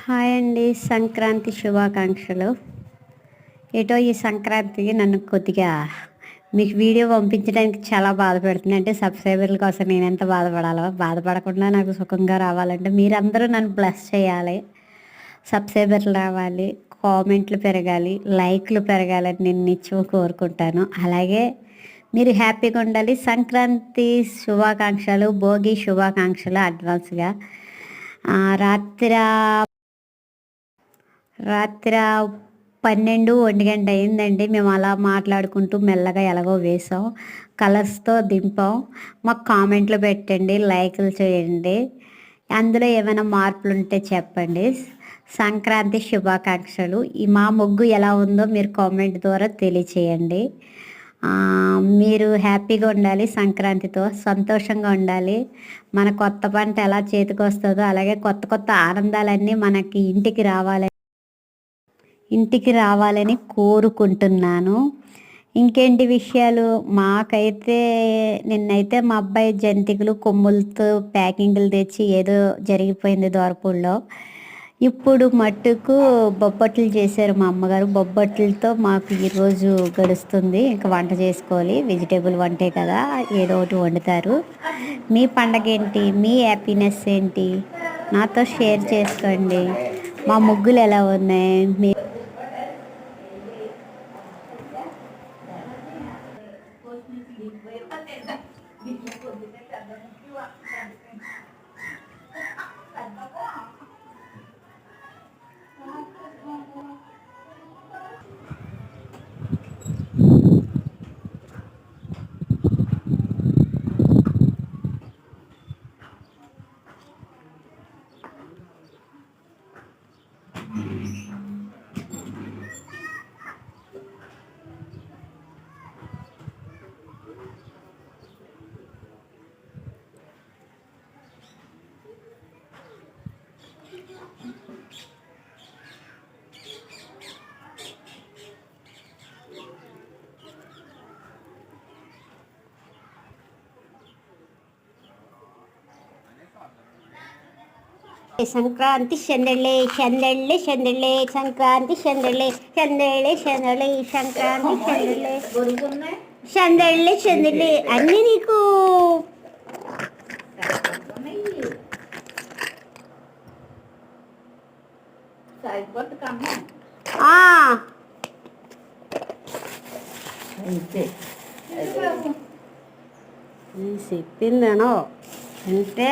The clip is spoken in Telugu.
హాయ్ అండి, సంక్రాంతి శుభాకాంక్షలు. ఏటో ఈ సంక్రాంతికి నన్ను కొద్దిగా మీకు వీడియో పంపించడానికి చాలా బాధపడుతుంది. అంటే సబ్స్క్రైబర్ల కోసం నేను ఎంత బాధపడాలో, బాధపడకుండా నాకు సుఖంగా రావాలంటే మీరందరూ నన్ను బ్లెస్ చేయాలి. సబ్స్క్రైబర్లు రావాలి, కామెంట్లు పెరగాలి, లైక్లు పెరగాలని నేను నిత్యం కోరుకుంటాను. అలాగే మీరు హ్యాపీగా ఉండాలి. సంక్రాంతి శుభాకాంక్షలు, భోగి శుభాకాంక్షలు అడ్వాన్స్గా. రాత్రి రాత్రి 12-1 అయిందండి. మేము అలా మాట్లాడుకుంటూ మెల్లగా ఎలాగో వేసాం, కలర్స్తో దింపాం. మాకు కామెంట్లు పెట్టండి, లైకులు చేయండి. అందులో ఏమైనా మార్పులు ఉంటే చెప్పండి. సంక్రాంతి శుభాకాంక్షలు. మా ముగ్గు ఎలా ఉందో మీరు కామెంట్ ద్వారా తెలియచేయండి. మీరు హ్యాపీగా ఉండాలి, సంక్రాంతితో సంతోషంగా ఉండాలి. మన కొత్త పంట ఎలా చేతికి వస్తుందో అలాగే కొత్త కొత్త ఆనందాలన్నీ మనకి ఇంటికి రావాలని కోరుకుంటున్నాను. ఇంకేంటి విషయాలు? మాకైతే నిన్నైతే మా అబ్బాయి జంతికలు కొమ్ములతో ప్యాకింగ్లు తెచ్చి ఏదో జరిగిపోయింది దోరపూడిలో. ఇప్పుడు మట్టుకు బొబ్బట్లు చేశారు మా అమ్మగారు. బొబ్బట్లతో మాకు ఈరోజు గడుస్తుంది. ఇంకా వంట చేసుకోవాలి, వెజిటేబుల్ వంటే కదా, ఏదో ఒకటి వండుతారు. మీ పండగ ఏంటి? మీ హ్యాపీనెస్ ఏంటి? నాతో షేర్ చేసుకోండి. మా ముగ్గులు ఎలా ఉన్నాయి? సంక్రాంతి చంద్రలే చంద్రలే చంద్రలే సంక్రాంతి చంద్రలే చంద్రలే చంద్రలే సంక్రాంతి చంద్రలే చంద్రలే చంద్రలే అన్నీ నీకు చెప్పిందేనో అంటే